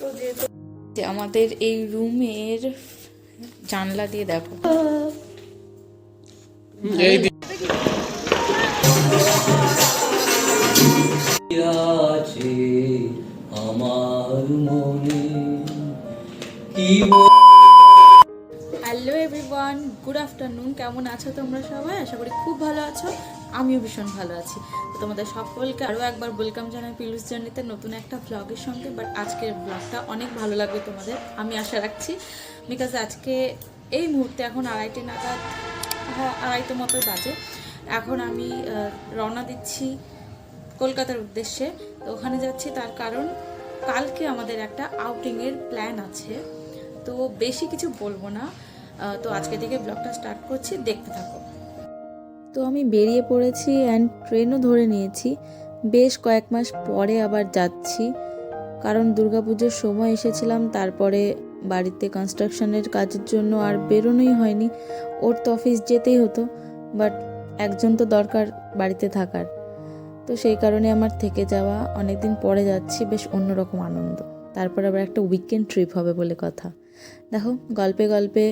তো যেহেতু আমাদের এই রুমের জানলা দিয়ে দেখো আমার মনে কি। Hello everyone, good afternoon. কেমন আছো তোমরা সবাই? আশা করি খুব ভালো আছো। আমিও ভীষণ ভালো আছি। তো তোমাদের সকলকে আরও একবার ওয়েলকাম জানাই পিলুস জার্নিতে নতুন একটা ব্লগের সঙ্গে। বাট আজকের ব্লগটা অনেক ভালো লাগবে তোমাদের, আমি আশা রাখছি। বিকজ আজকে এই মুহূর্তে এখন 2:30 নাগাদ, হ্যাঁ 2:30 মতো বাজে। এখন আমি রওনা দিচ্ছি কলকাতার উদ্দেশ্যে। তো ওখানে যাচ্ছি তার কারণ কালকে আমাদের একটা আউটিংয়ের প্ল্যান আছে। তো বেশি কিছু বলবো না, তো আজকে থেকে ব্লগটা স্টার্ট করছি, দেখতে থাকো। তো আমি বেরিয়ে পড়েছি অ্যান্ড ট্রেনও ধরে নিয়েছি। বেশ কয়েক মাস পরে আবার যাচ্ছি, কারণ দুর্গাপুজোর সময় এসেছিলাম, তারপরে বাড়িতে কনস্ট্রাকশনের কাজের জন্য আর বেরোনোই হয়নি। ওর তো অফিস যেতেই হতো, বাট একজন তো দরকার বাড়িতে থাকার। তো সেই কারণে আমার থেকে যাওয়া, অনেকদিন পরে যাচ্ছি, বেশ অন্যরকম আনন্দ। তারপর আবার একটা উইকেন্ড ট্রিপ হবে বলে কথা। দেখো গল্পে গল্পে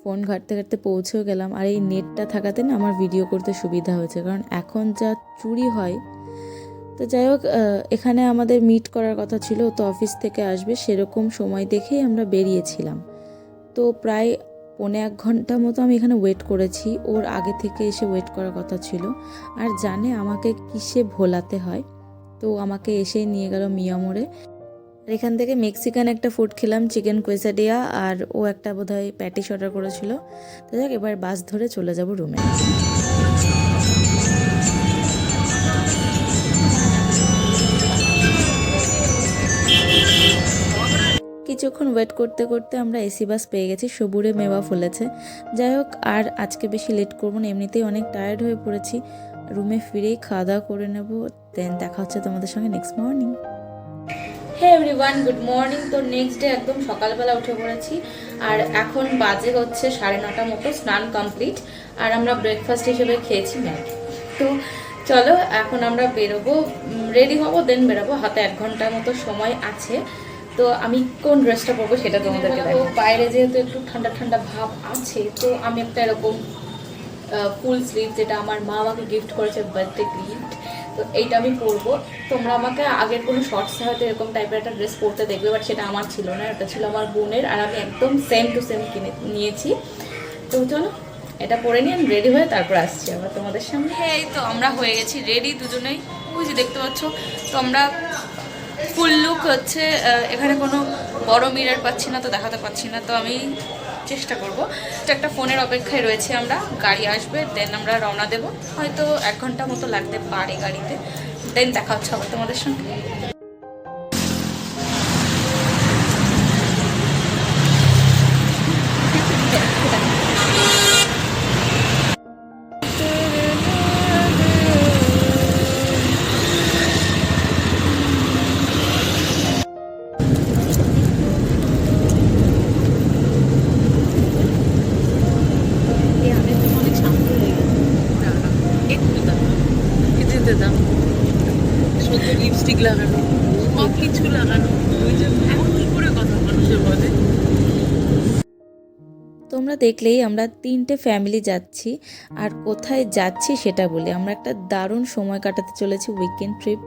ফোন ঘাঁটতে ঘাঁটতে পৌঁছেও গেলাম। আর এই নেটটা থাকাতে না আমার ভিডিও করতে সুবিধা হয়েছে, কারণ এখন যা চুরি হয়। তো যাই হোক, এখানে আমাদের মিট করার কথা ছিল, তো অফিস থেকে আসবে সেরকম সময় দেখেই আমরা বেরিয়েছিলাম। তো প্রায় 1.25 ঘন্টা মতো আমি এখানে ওয়েট করেছি। ওর আগে থেকে এসে ওয়েট করার কথা ছিল, আর জানে আমাকে কিসে ভোলাতে হয়। তো আমাকে এসেই নিয়ে গেল মিয়ামোড়ে। আর এখান থেকে মেক্সিকান একটা ফুড খেলাম, চিকেন কোয়েসাডিয়া, আর ও একটা বোধহয় প্যাটিস অর্ডার করেছিল। তো যাক, এবার বাস ধরে চলে যাব রুমে। কিছুক্ষণ ওয়েট করতে করতে আমরা এসি বাস পেয়ে গেছি, সবুরে মেওয়া ফলেছে। যাই হোক, আর আজকে বেশি লেট করবো না, এমনিতেই অনেক টায়ার্ড হয়ে পড়েছি। রুমে ফিরেই খাওয়া দাওয়া করে নেব, দেন দেখা হচ্ছে তোমাদের সঙ্গে next morning. Hey everyone, good morning. তো নেক্সট ডে একদম সকালবেলা উঠে পড়েছি, আর এখন বাজে হচ্ছে 9:30 মতো। স্নান কমপ্লিট, আর আমরা ব্রেকফাস্ট হিসেবে খেয়েছি ম্যাগি। তো চলো এখন আমরা বেরোবো, রেডি হবো, দেন বেরোবো। হাতে 1 ঘন্টার মতো সময় আছে। তো আমি কোন ড্রেসটা পরবো সেটা তোমাদেরকে দেখাবো। বাইরে যেহেতু একটু ঠান্ডা ঠান্ডা ভাব আছে, তো আমি একটা এরকম ফুল স্লিভ, যেটা আমার মা আমাকে গিফট করেছে, বার্থডে গিফট, তো এইটা আমি পরবো। তোমরা আমাকে আগের কোনো শর্টসে হয়তো এরকম টাইপের একটা ড্রেস পরতে দেখবে, বাট সেটা আমার ছিল না, এটা ছিল আমার বোনের, আর আমি একদম সেম টু সেম কিনে নিয়েছি। তো চলো এটা পরে নিয়ে আমি রেডি হয়ে তারপর আসছি আবার তোমাদের সামনে। এই তো আমরা হয়ে গেছি রেডি দুজনেই, বুঝি দেখতে পাচ্ছ। তো আমরা ফুল লুক হচ্ছে, এখানে কোনো বড় মিরর পাচ্ছি না, তো দেখাতে পাচ্ছি না, তো আমি চেষ্টা করবো। একটা ফোনের অপেক্ষায় রয়েছে আমরা, গাড়ি আসবে, দেন আমরা রওনা দেব। হয়তো 1 ঘন্টা মতো লাগতে পারে গাড়িতে, দেন দেখা হচ্ছে আবার তোমাদের সঙ্গে। লিপস্টিক লাগানো, সব কিছু লাগানো, ওই যে এখন কি করে কথা মানুষের বলে। তোমরা দেখলেই আমরা 3টে ফ্যামিলি যাচ্ছি, আর কোথায় যাচ্ছি সেটা বলি। আমরা একটা দারুণ সময় কাটাতে চলেছি, উইকেন্ড ট্রিপ,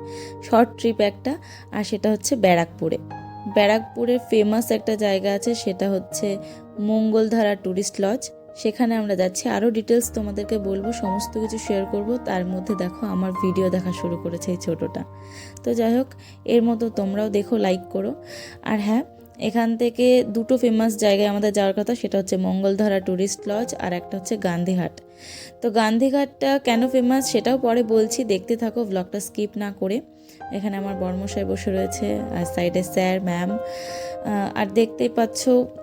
শর্ট ট্রিপ একটা, আর সেটা হচ্ছে ব্যারাকপুরে। ব্যারাকপুরের ফেমাস একটা জায়গা আছে, সেটা হচ্ছে মঙ্গলধারা ট্যুরিস্ট লজ। সেখানে আমরা যাচ্ছি। আরও ডিটেলস তোমাদেরকে বলবো, সমস্ত কিছু শেয়ার করব। তার মধ্যে দেখো আমার ভিডিও দেখা শুরু করেছে এই ছোটোটা। তো যাই হোক, এর মতো তোমরাও দেখো, লাইক করো। আর হ্যাঁ, এখান থেকে 2টো ফেমাস জায়গায় আমাদের যাওয়ার কথা, সেটা হচ্ছে মঙ্গলধারা ট্যুরিস্ট লজ, আর একটা হচ্ছে গান্ধীঘাট। তো গান্ধীঘাটটা কেন ফেমাস সেটাও পরে বলছি, দেখতে থাকো ব্লগটা স্কিপ না করে। এখানে আমার বর্মশাই বসে রয়েছে, আর সাইডে স্যার, ম্যাম। আর দেখতেই পাচ্ছ,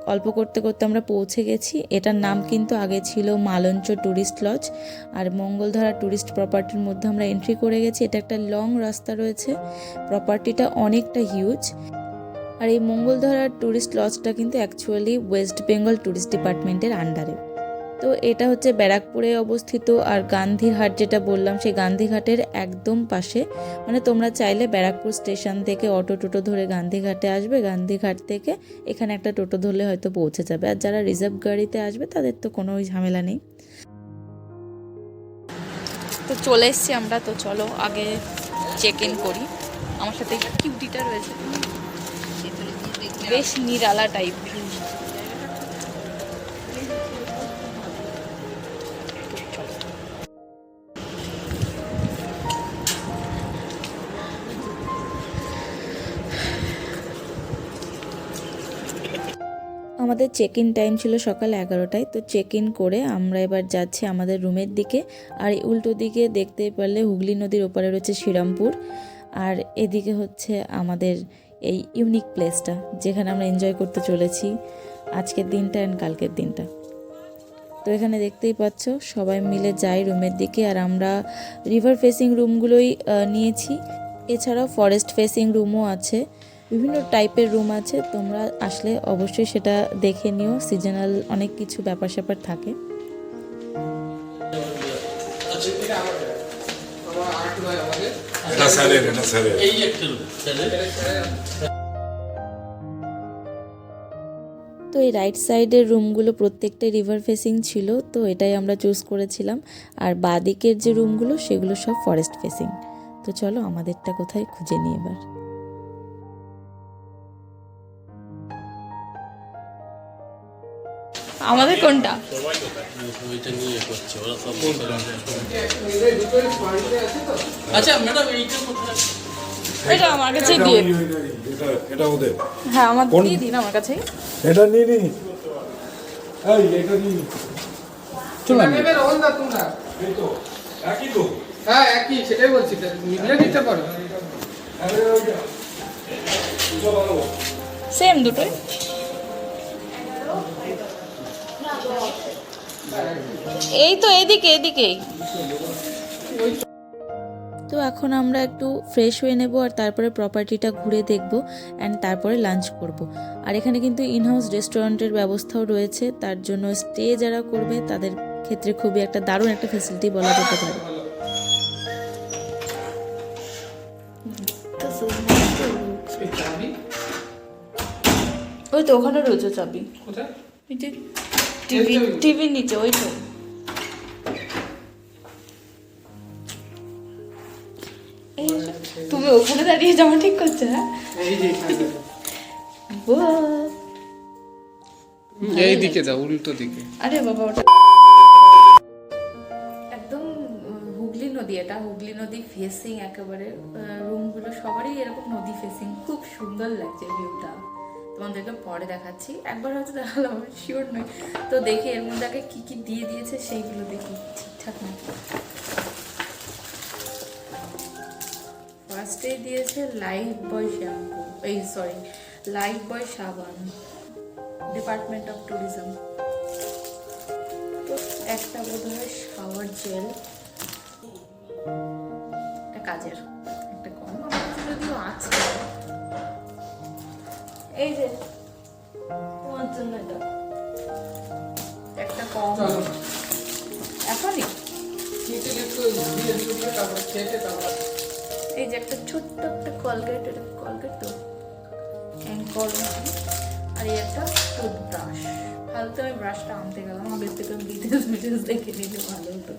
গল্প করতে করতে আমরা পৌঁছে গেছি। এটার নাম কিন্তু আগে ছিল মালঞ্চ ট্যুরিস্ট লজ, আর মঙ্গলধারা ট্যুরিস্ট প্রপার্টির মধ্যে আমরা এন্ট্রি করে গেছি। এটা একটা লং রাস্তা রয়েছে, প্রপার্টিটা অনেকটা হিউজ। আর এই মঙ্গলধারা ট্যুরিস্ট লজটা কিন্তু অ্যাকচুয়ালি ওয়েস্ট বেঙ্গল ট্যুরিস্ট ডিপার্টমেন্টের আন্ডারে। তো এটা হচ্ছে ব্যারাকপুরে অবস্থিত, আর গান্ধীঘাট যেটা বললাম সেই গান্ধীঘাটের একদম পাশে। মানে তোমরা চাইলে ব্যারাকপুর স্টেশন থেকে অটো টোটো ধরে গান্ধীঘাটে আসবে, গান্ধীঘাট থেকে এখানে একটা টোটো ধরলে হয়তো পৌঁছে যাবে। আর যারা রিজার্ভ গাড়িতে আসবে তাদের তো কোনো ঝামেলা নেই। তো চলে এসছি আমরা, তো চলো আগে চেক ইন করি। আমার সাথে কিউটিটা রয়েছে, বেশ নিরালা টাইপ। আমাদের চেক ইন টাইম ছিল সকাল 11টায়। তো চেক ইন করে আমরা এবার যাচ্ছি আমাদের রুমের দিকে। আর উল্টো দিকে দেখতেই পারলে হুগলি নদীর ওপারে রয়েছে শ্রীরামপুর, আর এদিকে হচ্ছে আমাদের এই ইউনিক প্লেসটা যেখানে আমরা এনজয় করতে চলেছি আজকের দিনটা অ্যান্ড কালকের দিনটা। তো এখানে দেখতেই পাচ্ছ সবাই মিলে যাই রুমের দিকে, আর আমরা রিভার ফেসিং রুমগুলোই নিয়েছি। এছাড়াও ফরেস্ট ফেসিং রুমও আছে, বিভিন্ন টাইপের রুম আছে। তোমরা আসলে অবশ্যই সেটা দেখে নিও, সিজনাল অনেক কিছু ব্যাপার স্যাপার থাকে। তো এই রাইট সাইডের রুমগুলো প্রত্যেকটাই রিভার ফেসিং ছিল, তো এটাই আমরা চুজ করেছিলাম। আর বাঁদিকের যে রুমগুলো সেগুলো সব ফরেস্ট ফেসিং। তো চলো আমাদেরটা কোথায় খুঁজে নিই এবার। আমাদের কোনটা? আচ্ছা ম্যাডাম এইটা কোথায়? এটা আমার কাছে দিয়ে, এটা ওদের। হ্যাঁ আমার দিয়ে দিন আমার কাছে। এটা নিয়ে নি, এই এটা নি, চলো নেবে রোহন দা তোমরা। এই তো একই তো। হ্যাঁ একই, সেটাই বলছি, মিলে নিতে পারো। আরে ওইটা দুটো বানাবো, সেম দুটোই। এই তো এদিকে এদিকেই। তো এখন আমরা একটু ফ্রেশ হয়ে নেব, আর তারপরে প্রপার্টিটা ঘুরে দেখব অ্যান্ড তারপরে লাঞ্চ করব। আর এখানে কিন্তু ইনহাউস রেস্টুরেন্টের ব্যবস্থাও রয়েছে, তার জন্য স্টে যারা করবে তাদের ক্ষেত্রে খুবই একটা দারুণ একটা ফ্যাসিলিটি বলা যেতে পারে। ওই তো ওখানে রয়েছে চাবি। কোথায়? টিভির নিচে ওই তো। তুমি ওখানে দাঁড়িয়ে জামা ঠিক করছো? হ্যাঁ এই যে এই দিকে দাও, উল্টো দিকে। আরে বাবা, ওটা একদম হুগলি নদী, এটা হুগলি নদী ফেসিং একেবারে। রুমগুলো সবারই এরকম নদী ফেসিং, খুব সুন্দর লাগছে ভিউটা। তোমাদেরকে পরে দেখাচ্ছি, একবার হয়তো দেখালাম, আমি শিওর নই। তো দেখি এর মধ্যে আগে কি কি দিয়ে দিয়েছে সেইগুলো দেখি ঠিকঠাক নাকি। ফার্স্টেই দিয়েছে লাইফ বয় শ্যাম্পু, এই সরি লাইফ বয় সাবান, ডিপার্টমেন্ট অফ ট্যুরিজম। তো একটা বোধহয় শাওয়ার জেল, একটা কাজের, একটা কম আমার কাছে যদিও আছে। এই যে তোমার জন্য এটা একটা কম, এখনই এই যে একটা ছোট্ট একটা কলগেট, এটা কলগেট তো অ্যাঙ্কর। আর এই একটা টুথব্রাশ। ফালতু আমি ব্রাশটা আনতে গেলাম, আগের থেকে ডিটেলস দেখে নিলে ভালো হতো।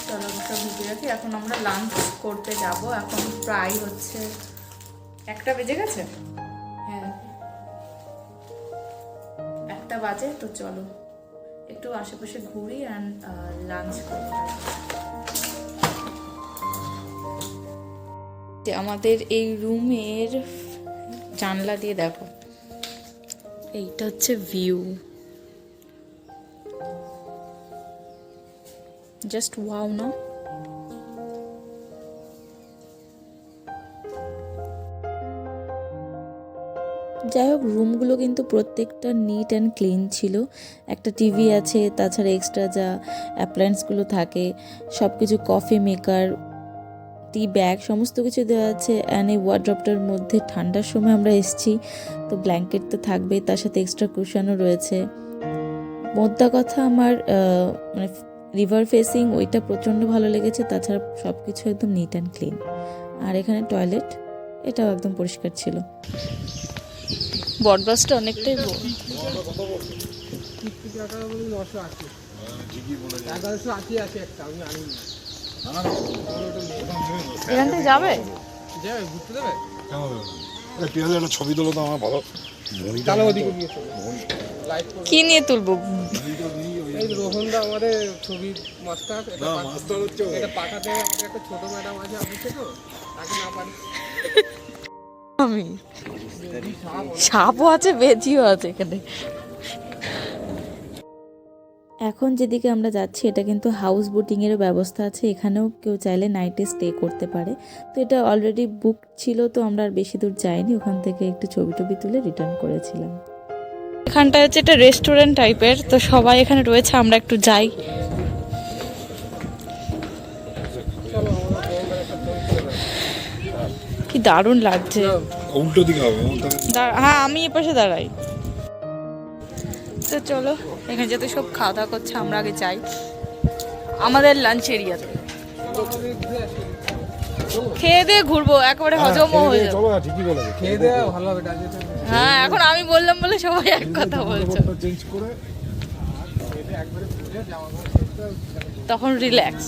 চলো একটা ভিডিও রাখি। এখন আমরা লাঞ্চ করতে যাব, এখন প্রায় হচ্ছে 1টা বেজে গেছে। হ্যাঁ 1টা বাজে। তো চলো একটু আশেপাশে ঘুরি অ্যান্ড লাঞ্চ করি। আমাদের এই রুমের জানলা দিয়ে দেখো, এইটা হচ্ছে ভিউ, জাস্ট ওয়াও না? যাই হোক, রুমগুলো কিন্তু প্রত্যেকটা নিট অ্যান্ড ক্লিন ছিল। একটা টিভি আছে, তাছাড়া এক্সট্রা যা অ্যাপ্লায়েন্সগুলো থাকে সব কিছু, কফি মেকার, নাইটি, ব্যাগ সমস্ত কিছু দেওয়া আছে। অ্যান্ড এই ওয়ার্ড্রপটার মধ্যে ঠান্ডার সময় আমরা এসেছি, তো ব্ল্যাঙ্কেট তো থাকবেই, তার সাথে এক্সট্রা কুশনও রয়েছে। মোদ্দা কথা আমার মানে রিভার ফেসিং ওইটা প্রচণ্ড ভালো লেগেছে। তাছাড়া সব কিছু একদম নিট অ্যান্ড ক্লিন। আর এখানে টয়লেট, এটাও একদম পরিষ্কার ছিল। বটগাছটা অনেকটাই বড়। 980 আছে একটা, আমি আনিনি। এখান থেকে যাবে? যাবে, ঘুরতে দেবে? পেঁয়াজের একটা ছবি তোলো তো আমার ভালো। তাহলে ওদিকে গিয়ে চলো। লাইট করো। কি নিয়ে তুলবো? এই রোহনদা আমাদের ছবির মাস্টার। এটা পাঠাতে আমাদের একটা ছোট ম্যাডাম আছে অফিসে, তো তাকে না পারি। আমি সাপও আছে, বেজিও আছে এখানে। এখন যেদিকে আমরা যাচ্ছি এটা কিন্তু হাউস বোটিংয়েরও ব্যবস্থা আছে। এখানেও কেউ চাইলে নাইটে স্টে করতে পারে। তো এটা অলরেডি বুক ছিল, তো আমরা আর বেশি দূর যাইনি, ওখান থেকে একটু ছবি টবি তুলে রিটার্ন করেছিলাম। এখানটা হচ্ছে একটা রেস্টুরেন্ট টাইপের, তো সবাই এখানে রয়েছে, আমরা একটু যাই। কি দারুণ লাগছে। উল্টো দিকে হবে। হ্যাঁ, আমি এ পাশে দাঁড়াই। তো চলো, এখানে যেহেতু সব খাওয়া দাওয়া করছে, আমরা আগে যাই আমাদের লাঞ্চ এরিয়াতে। খেয়ে দিয়ে ঘুরবো, একেবারে হজমও হয়ে যাবে। চলো, ঠিকই বলেছো। খেয়ে দেওয়া ভালো হবে। হ্যাঁ, এখন আমি বললাম বলে সবাই এক কথা বলছো, চেঞ্জ করে তখন রিল্যাক্স।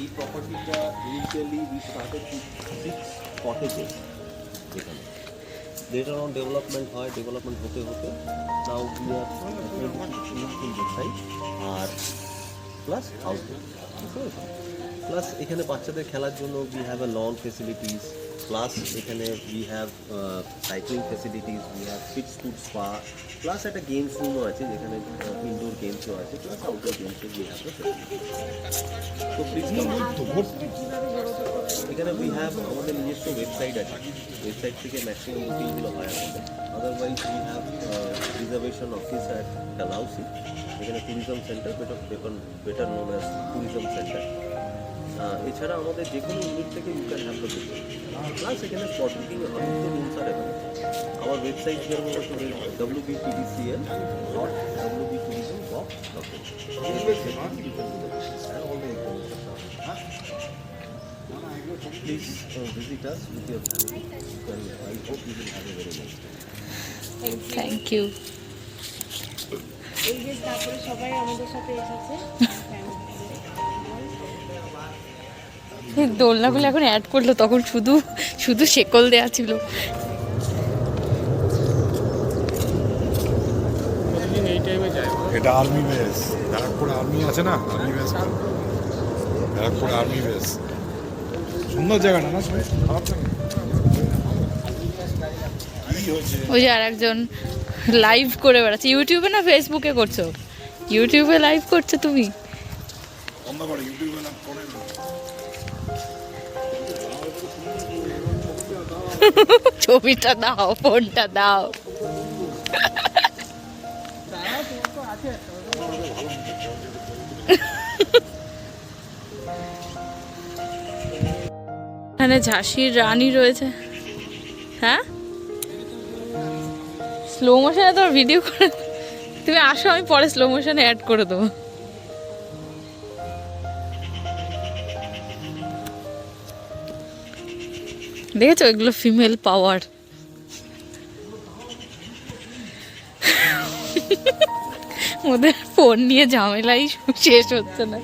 এই প্রপার্টিটা initially we started with 6 cottages এখানে। লেটার অন ডেভেলপমেন্ট হয়, ডেভেলপমেন্ট হতে হতে now we are in this side. আর প্লাস হাউস প্লাস এখানে বাচ্চাদের খেলার জন্য we have a lawn facilities, plus এখানে we have cycling facilities, we have fits food spa, plus একটা গেমস রুমও আছে যেখানে ইনডোর গেমসও আছে, প্লাস আউটডোর গেমসও উই হ্যাভ। তো প্লিজ এখানে উই হ্যাভ আমাদের নিজস্ব ওয়েবসাইট আছে, ওয়েবসাইট থেকে ম্যাক্সিমাম বুকিংগুলো হয় আমাদের। Otherwise we have reservation office at Dalhousie, এখানে tourism centre, better known as tourism centre. এছাড়া আমাদের যে কোনো ইউনিট থেকে you can have the booking, plus এখানে স্পট বুকিং হয়, তো রুমস আর অ্যাভেলেবল। আমার ওয়েবসাইট জন্য www.wbtdcl.wbtdcl.com. Please visit us with your family, and I hope you will have a very nice day. Thank you. এই যে তারপরে সবাই আমাদের সাথে এসেছে। দোলনাগুলো এখন অ্যাড করলো, তখন শুধু শুধু শেকল দেয়া ছিল। এই টাইমে যায়। এটা আর্মি বেস, ব্যারাকপুর আর্মি আছে না, army base, Barrackpore army base. সুন্দর জায়গাটা না, খারাপ লাগে। ওই যে আর একজন লাইভ করে বেড়াচ্ছে, ইউটিউবে না ফেসবুকে করছো? ইউটিউবে লাইভ করছো তুমি? বন্ধ করে ইউটিউবে না করে না। ছবিটা দাও, ফোনটা দাও। এখানে ঝাঁসির রানী রয়েছে। হ্যাঁ, স্লো মোশনে তো ভিডিও করে, তুমি আসো, আমি পরে স্লো মোশনে অ্যাড করে দেবো। দেখেছো, এগুলো ফিমেল পাওয়ার। ওদের ফোন নিয়ে ঝামেলাই শেষ হচ্ছে না।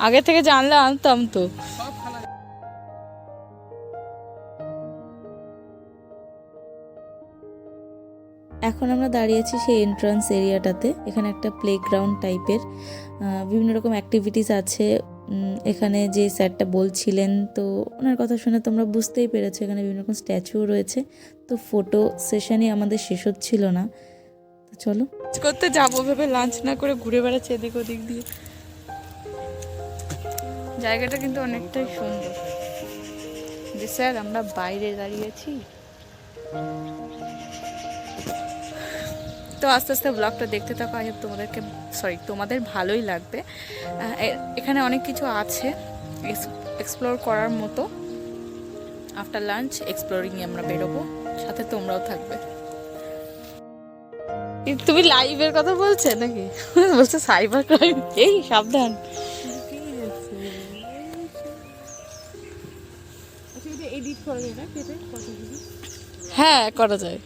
আগে থেকে জানলে আনতাম তো। এখন আমরা দাঁড়িয়েছি সেই এন্ট্রান্স এরিয়াটাতে। এখানে একটা প্লেগ্রাউন্ড টাইপের বিভিন্ন রকম অ্যাক্টিভিটিস আছে। এখানে যে স্যারটা বলছিলেন, তো ওনার কথা শুনে তোমরা বুঝতেই পেরেছো এখানে বিভিন্ন রকম স্ট্যাচুও রয়েছে। তো ফটো সেশনই আমাদের শেষ হচ্ছিল না। তো চলো করতে যাবো ভেবে লাঞ্চ না করে ঘুরে বেড়াচ্ছে এদিক ওদিক দিয়ে। জায়গাটা কিন্তু অনেকটাই সুন্দর। যে স্যার আমরা বাইরে দাঁড়িয়েছি, তো আস্তে আস্তে ব্লগটা দেখতে থাকো, আই হোপ তোমাদের ভালোই লাগবে। এখানে অনেক কিছু আছে এক্সপ্লোর করার মতো। আফটার লাঞ্চ এক্সপ্লোরিংয়ে আমরা বেরোবো, সাথে তোমরাও থাকবে। তুমি লাইভের কথা বলছে নাকি? বলছে সাইবার ক্রাইম, এই সাবধান। এডিট করা যায় না কেটে কথাগুলো? হ্যাঁ করা যায়,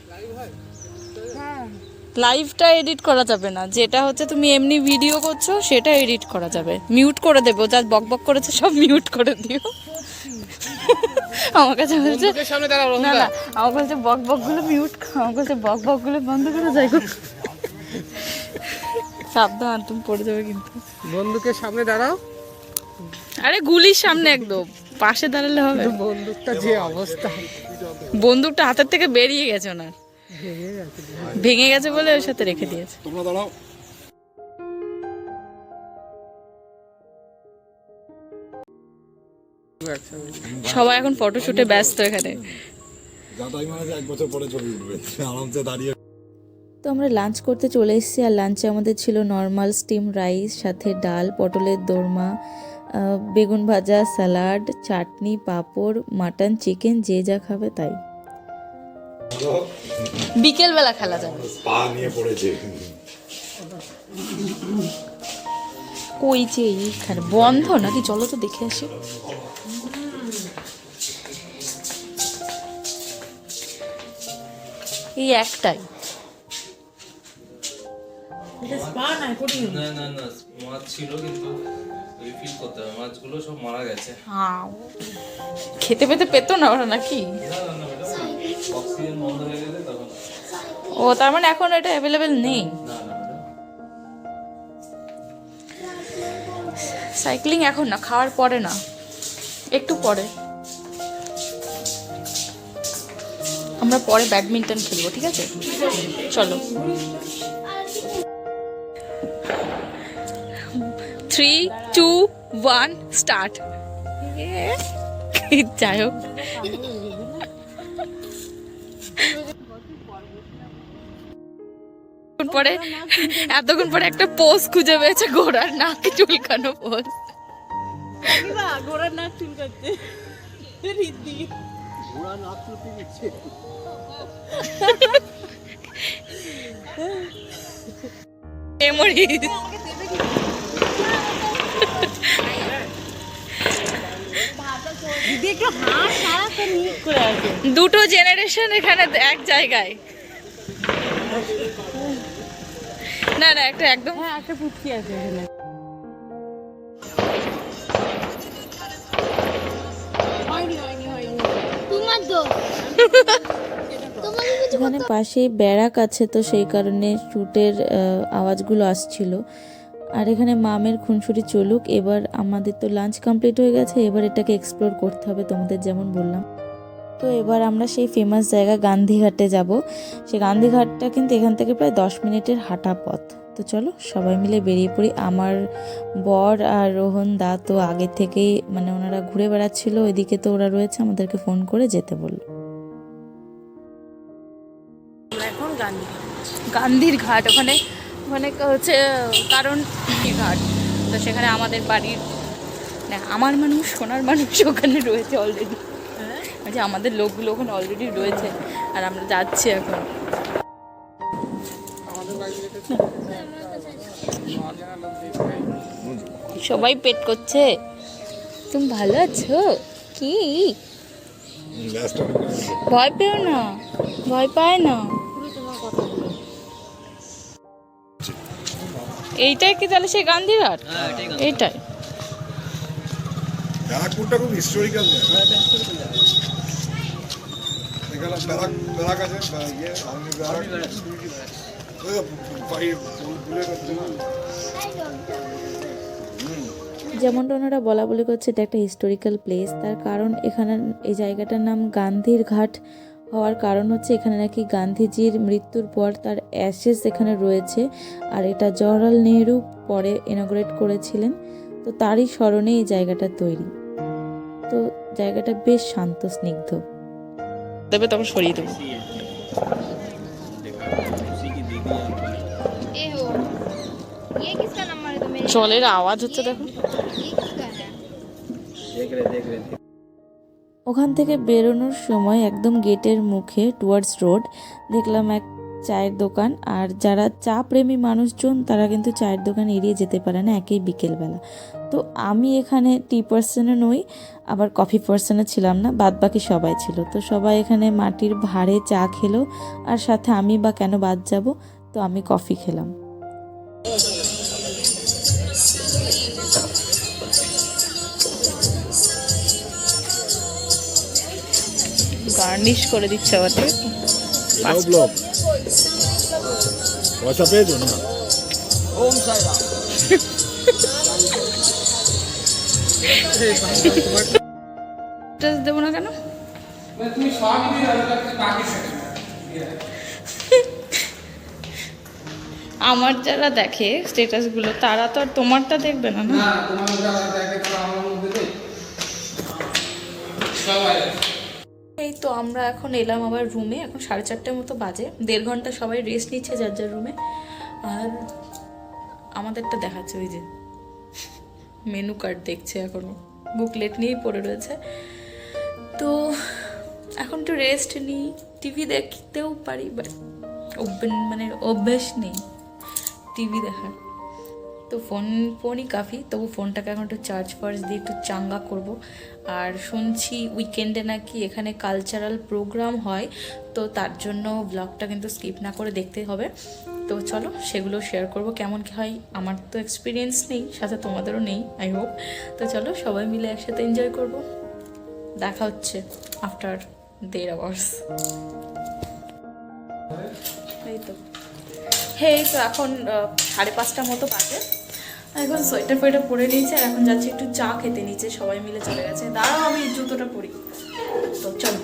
লাইভটা এডিট করা যাবে না, যেটা হচ্ছে তুমি এমনি ভিডিও করছো সেটা এডিট করা যাবে। মিউট করে দেবো, যা বক বক করেছে সব মিউট করে দিও। আমার কাছে বলছে বন্দুকের সামনে দাঁড়াও না রোহনদা। না, আমার বলছে বক বক গুলো মিউট, আমার বলছে বক বক গুলো বন্ধ করে যায়। সাবধান, তুমি পড়ে যাবে কিন্তু। বন্দুকের সামনে দাঁড়াও। আরে গুলির সামনে একদম পাশে দাঁড়ালে হবে? বন্দুকটা যে অবস্থা, বন্দুকটা হাতের থেকে বেরিয়ে গেছে ওনার, ভেঙে গেছে। ভেঙে গেছে বলে ওর সাথে রেখে দিয়েছে। তোমরা দাঁড়াও। সবাই এখন ফটোশুটে ব্যস্ত এখানে। যা টাইম আছে 1 বছর পরে ছবি উঠবে আরামসে দাঁড়িয়ে। তো আমরা লাঞ্চ করতে চলে এসেছি, আর লাঞ্চে আমাদের ছিল নর্মাল স্টিম রাইস, সাথে ডাল, পটলের দোরমা, বেগুন ভাজা, স্যালাড, চাটনি, পাঁপড়, মাটন, চিকেন, যে যা খাবে তাই। বিকেলবেলা খেলা যাবে। পা নিয়ে পড়েছে। কই যে এইখানে বন্ধ নাকি? চলো তো দেখে আসি। এই একটাই। না না না, মাছ ছিল কিন্তু রিফিল করতে হবে, মাছগুলো সব মারা গেছে। হ্যাঁ, খেতে পেতে পেতো না ওরা নাকি? অক্সিজেন বন্ধ হয়ে গেলে তখন ও তার মানে এখন এটা অ্যাভেলেবেল নেই। না না সাইক্লিং এখন না, খাওয়ার পরে না, একটু পরে। আমরা পরে ব্যাডমিন্টন খেলবো, ঠিক আছে? চলো। 3, 2, 1 স্টার্ট। যাই হোক, পরে এতক্ষণ পরে একটা পোজ খুঁজে পেয়েছে, ঘোড়ার নাক চুলকানো পোজ। ঘোড়ার নাক চুলকাচ্ছে রীতি। ঘোড়া নাক চুলকে দিচ্ছে। মেমোরি। দিদি একটু হাত সারাক্ষণ নিট করে আছে। দুটো জেনারেশন এখানে এক জায়গায়। না না, একটা একদম হ্যাঁ একটা পুচকি আছে এখানে। এখানে পাশেই ব্যারাক আছে, তো সেই কারণে শুটের আওয়াজগুলো আসছিল। আর এখানে মামের খুনসুটি চলুক। এবার আমাদের তো লাঞ্চ কমপ্লিট হয়ে গেছে, এবার এটাকে এক্সপ্লোর করতে হবে তোমাদের যেমন বললাম। তো এবার আমরা সেই ফেমাস জায়গা গান্ধীঘাটে যাব। সেই গান্ধীঘাটটা কিন্তু এখান থেকে প্রায় 10 মিনিটের হাঁটা পথ। তো চলো সবাই মিলে বেরিয়ে পড়ি। আমার বর আর রোহন দা তো আগে থেকেই মানে ওনারা ঘুরে বেড়াচ্ছিল, ওইদিকে তো ওরা রয়েছে, আমাদেরকে ফোন করে যেতে বললো। এখন গান্ধীর ঘাট, ওখানে ওখানে হচ্ছে কারণ ঘাট, তো সেখানে আমাদের বাড়ির না আমার মানুষ, সোনার মানুষ ওখানে রয়েছে অলরেডি। যে আমাদের লোকগুলো ওখানে অলরেডি রয়েছে, আর আমরা যাচ্ছি এখন। সবাই পেট করছে। তুমি ভালো আছো কি? ভয় পেও না, ভয় পায় না। এইটাই কি তাহলে সেই গান্ধীঘাট? এইটাই। ব্যারাকপুরটা খুব হিস্টোরিক্যাল জায়গা। এখানে ব্যারাক আছে, আর্মি ব্যারাক। যেমনটা ওনারা বলা বলি করছে এটা একটা হিস্টোরিক্যাল প্লেস, তার কারণ এখানে এই জায়গাটার নাম গান্ধীর ঘাট হওয়ার কারণ হচ্ছে এখানে নাকি গান্ধীজির মৃত্যুর পর তার অ্যাশেস এখানে রয়েছে, আর এটা জওহরলাল নেহরু পরে ইনঅগ্রেট করেছিলেন, তো তারই স্মরণে এই জায়গাটা তৈরি। তো জায়গাটা বেশ শান্ত স্নিগ্ধ। দেবে তখন সরিয়ে দেবো। ये किसका नंबर है? तो मेरे জলের আওয়াজ হচ্ছে দেখো। ये किसका है? ওখান থেকে বেরোনোর সময় একদম গেটের মুখে টুয়ার্ডস রোড দেখলাম এক চায়ের দোকান। আর যারা চা প্রেমী মানুষজন তারা কিন্তু চায়ের দোকান এড়িয়ে যেতে পারে না একেই বিকেলবেলা। তো আমি এখানে টি পার্সনে নই, আবার কফি পার্সনে ছিলাম না, বাদ বাকি সবাই ছিল। তো সবাই এখানে মাটির ভাঁড়ে চা খেলো, আর সাথে আমি বা কেন বাদ যাব, তো আমি কফি খেলাম। গার্নিশ করে দিচ্ছে আবার, ঠিক আছে? ব্লগ পয়সা পেয়েছো না? স্ট্যাটাস দেবো না কেন? তুমি সবই দিয়ে বাকি আমার যারা দেখে স্ট্যাটাসগুলো তারা তো আর তোমারটা দেখবে না। না তোমার যারা দেখে তারা আমার মধ্যে দেয় সবাই। এই তো আমরা এখন এলাম আবার রুমে। এখন 4:30 মতো বাজে, 1.5 ঘন্টা সবাই রেস্ট নিচ্ছে যার যার রুমে। আর আমাদেরটা দেখাচ্ছে ওই যে মেনু কার্ড দেখছে, এখনও বুকলেট নিয়েই পড়ে রয়েছে। তো এখন একটু রেস্ট নিই, টিভি দেখতেও পারি, বাট মানে অভ্যেস নেই টিভি দেখার। তো ফোনই কাফি, তবু ফোনটাকে এখন একটু চার্জ ফার্জ দিয়ে একটু চাঙ্গা করব। আর শুনছি উইকেন্ডে নাকি এখানে কালচারাল প্রোগ্রাম হয়, তো তার জন্য ব্লগটা কিন্তু স্কিপ না করে দেখতে হবে। তো চলো সেগুলো শেয়ার করব কেমন কী হয়। আমার তো এক্সপিরিয়েন্স নেই, সাথে তোমাদেরও নেই আই হোপ। তো চলো সবাই মিলে একসাথে এনজয় করব। দেখা হচ্ছে আফটার 1.5 hours। এই তো এখন 5:30 মতো বাজে। এখন সোয়েটার ফোয়েটার পরে নিয়েছে, আর এখন যাচ্ছি একটু চা খেতে। নিচে সবাই মিলে চলে গেছে। দাঁড়াও আমি জুতোটা পরি। তো চলো।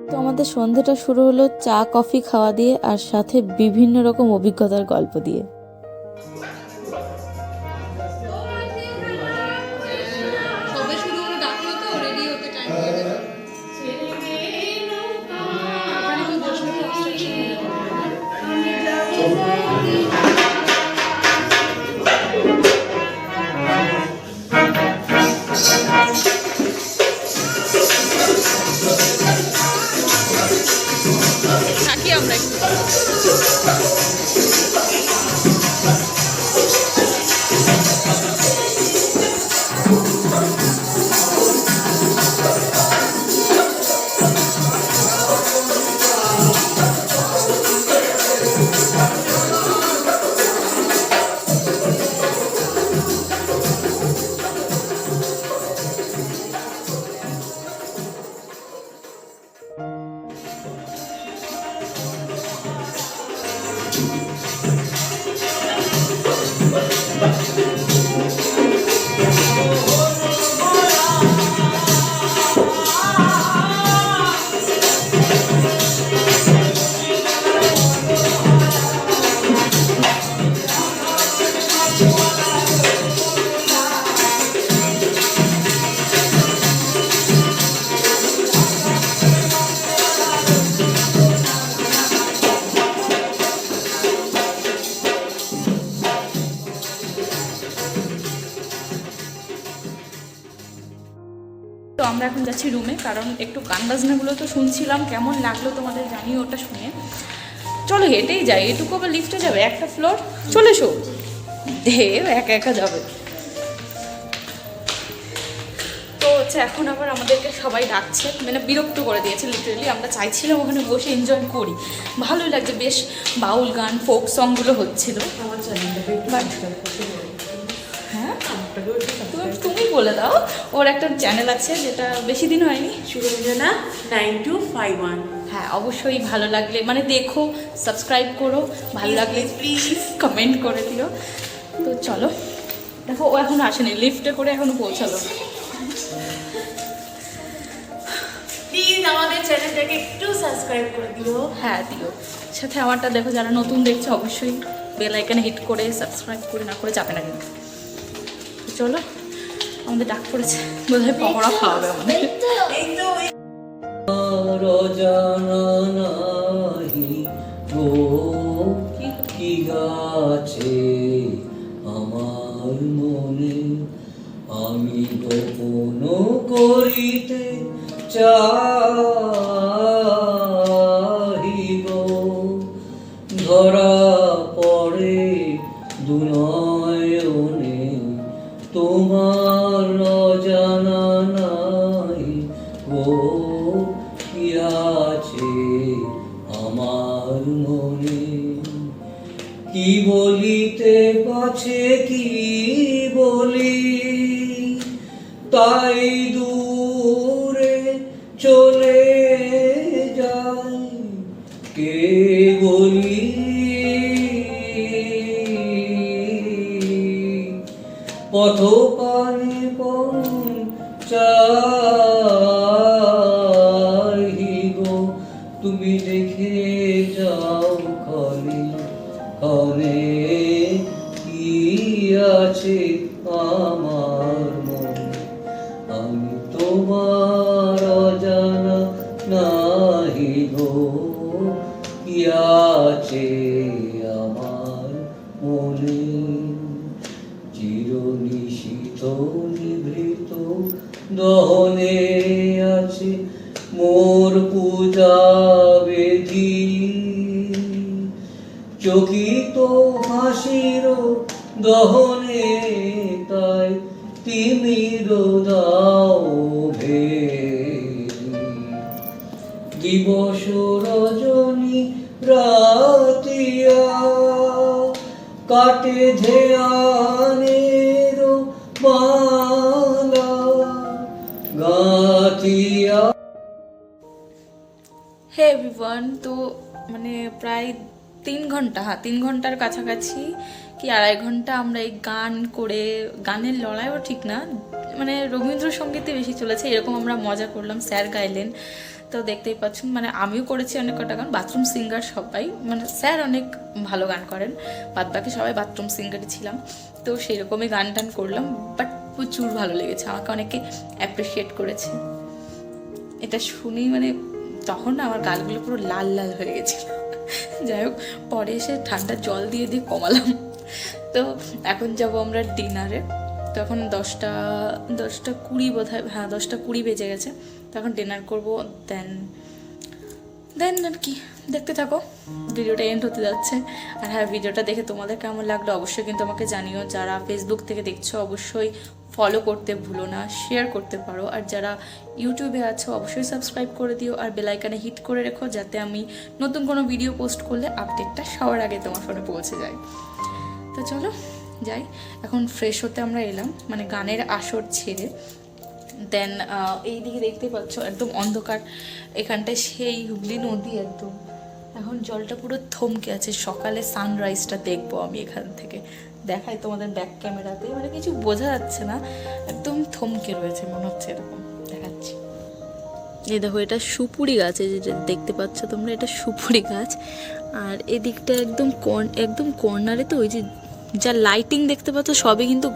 তো আমাদের সন্ধ্যাটা শুরু হলো চা কফি খাওয়া দিয়ে, আর সাথে বিভিন্ন রকম অভিজ্ঞতার গল্প দিয়ে। থাকি আমরা একটু। তো আমরা এখন যাচ্ছি রুমে, কারণ একটু গান বাজনাগুলো তো শুনছিলাম, কেমন লাগলো তোমাদের জানিও ওটা শুনে। চলো হেঁটেই যাই, এটুকু আবার লিফটে যাবে, একটা ফ্লোর, চলে এসো। একা একা যাবে। তো হচ্ছে এখন আবার আমাদেরকে সবাই ডাকছে, মানে বিরক্ত করে দিয়েছে লিটারেলি। আমরা চাইছিলাম ওখানে বসে এনজয় করি, ভালোই লাগছে, বেশ বাউল গান ফোক সংগুলো হচ্ছিল। বাট হ্যাঁ তুমি বলে দাও, ওর একটা চ্যানেল আছে যেটা বেশি দিন হয়নি, সুরঞ্জনা 9251। হ্যাঁ অবশ্যই ভালো লাগলে মানে দেখো, সাবস্ক্রাইব করো, ভালো লাগলে প্লিজ কমেন্ট করে দিও। তো চলো, দেখো ও এখনো আসেনি, লিফটে করে এখনো পৌঁছালো। প্লিজ আমাদের চ্যানেলটাকে একটু সাবস্ক্রাইব করে দিও। হ্যাঁ দিও, সাথে আমারটা দেখো, যারা নতুন দেখছো অবশ্যই বেল আইকনে হিট করে সাবস্ক্রাইব করে না করে যাবে না কিন্তু। চলো, আমাদের ডাক পড়েছে, বোধহয় পকোড়া খাওয়াবে আমাদের। কি গাছে কি গোপন করিতে চাহিব ধরা পড়ে দুনয়নে তোমার অজানা নাই গো কি আছে আমার মনে কি বলিতে পাছে কি বলি তাই দূরে চলে যাই কে বলি পথ পানে চাহিব তুমি দেখে যাও ক্ষণে ক্ষণে কি আছে আমার মনে আমি তোমার অজানা নাহি গো কি আছে আমার মনে চিরনিশীথ নিভৃত দহনে আছে মোর পূজা বেধি চকিত হাসির দহনে তাই তিমির দাও ভেদি দিবস রজনী রাতিয়া কাটে ধ্যানের মালা গাতিয়া। হে এভরিওয়ান, তো মানে প্রায় 3 ঘন্টা, 3 ঘন্টার কাছাকাছি কি 2.5 ঘন্টা আমরা এই গান করে, গানের লড়াইও ঠিক না, মানে রবীন্দ্রসঙ্গীতে বেশি চলেছে, এরকম আমরা মজা করলাম। স্যার গাইলেন, তো দেখতেই পাচ্ছেন, মানে আমিও করেছি অনেক কটা গান, বাথরুম সিঙ্গার সবাই, মানে স্যার অনেক ভালো গান করেন, বাদ বাকি সবাই বাথরুম সিঙ্গারই ছিলাম। তো সেই রকমই গান টান করলাম, বাট প্রচুর ভালো লেগেছে, আমাকে অনেকে অ্যাপ্রিসিয়েট করেছে। এটা শুনি মানে তখন না আমার গালগুলো পুরো লাল লাল হয়ে গেছিল। যাই হোক, পরে এসে ঠান্ডা জল দিয়ে দিয়ে কমালাম। তো এখন যাব আমরা ডিনারে। তো এখন 10:20 বোধ হয়, হ্যাঁ 10:20 বেজে গেছে। তখন ডিনার করবো, দেন আর কি, দেখতে থাকো, ভিডিওটা এন্ড হতে যাচ্ছে। আর হ্যাঁ, ভিডিওটা দেখে তোমাদের কেমন লাগলো অবশ্যই কিন্তু আমাকে জানিও। যারা ফেসবুক থেকে দেখছো অবশ্যই ফলো করতে ভুলো না, শেয়ার করতে পারো। আর যারা ইউটিউবে আছো অবশ্যই সাবস্ক্রাইব করে দিও আর বেল আইকনে হিট করে রেখো, যাতে আমি নতুন কোনো ভিডিও পোস্ট করলে আপডেটটা সবার আগে তোমার ফোনে পৌঁছে যায়। তো চলো যাই, এখন ফ্রেশ হতে আমরা এলাম, মানে গানের আসর ছেড়ে। দেন এই দিকে দেখতে পাচ্ছ একদম অন্ধকার, এখানটায় সেই হুগলি নদী একদম, এখন জলটা পুরো থমকে আছে। সকালে সানরাইজটা দেখবো আমি এখান থেকে, দেখাই তোমাদের ব্যাক ক্যামেরাতে, মানে কিছু বোঝা যাচ্ছে না, একদম থমকে রয়েছে মনে হচ্ছে, এরকম দেখাচ্ছি। এই দেখো, এটা সুপুরি গাছ, এই যেটা দেখতে পাচ্ছ তোমরা, এটা সুপুরি গাছ। আর এদিকটা একদম কর্নারে, তো ওই যে যা লাইটিং দেখতে পাচ্ছ সবই কিন্তু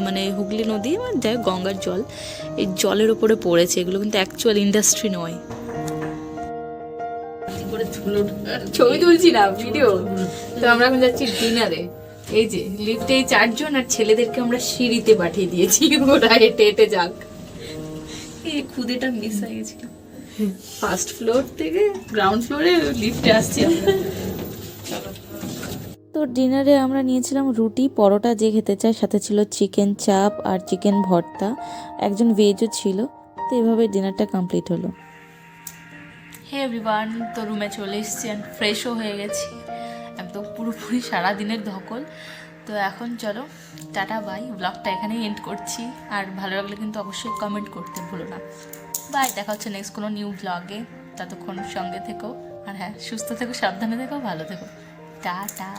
মানে হুগলি নদী, মানে যাই গঙ্গার জল, এই জলের ওপরে পড়েছে, এগুলো কিন্তু অ্যাকচুয়াল ইন্ডাস্ট্রি নয়। ছবি তুলছি না, ভিডিও। তো আমরা এখন যাচ্ছি ডিনারে। এই যে লিফটে এই 4 জন, আর ছেলেদেরকে আমরা সিঁড়িতে পাঠিয়ে দিয়েছি, ওরা হেঁটে হেঁটে যাক। এই খুদেটা মিস হয়ে গেছিল, ফার্স্ট ফ্লোর থেকে গ্রাউন্ড ফ্লোরে লিফটে আসছি আমরা। তো ডিনারে আমরা নিয়েছিলাম রুটি, পরোটা যে খেতে চায়, সাথে ছিল চিকেন চাপ আর চিকেন ভর্তা, একজন ভেজও ছিল। তো এভাবে ডিনারটা কমপ্লিট হলো। হে এভরিওয়ান, তো রুমে চলে এসেছি, আর ফ্রেশও হয়ে গেছি, একদম পুরোপুরি সারাদিনের ধকল। তো এখন চলো টাটা বাই, ব্লগটা এখানেই এন্ড করছি। আর ভালো লাগলে কিন্তু অবশ্যই কমেন্ট করতে ভুলো না। বাই, দেখা হচ্ছে নেক্সট কোনো নিউ ব্লগে, ততক্ষণ সঙ্গে থেকো। আর হ্যাঁ, সুস্থ থেকো, সাবধানে থেকো, ভালো থেকো, টাটা।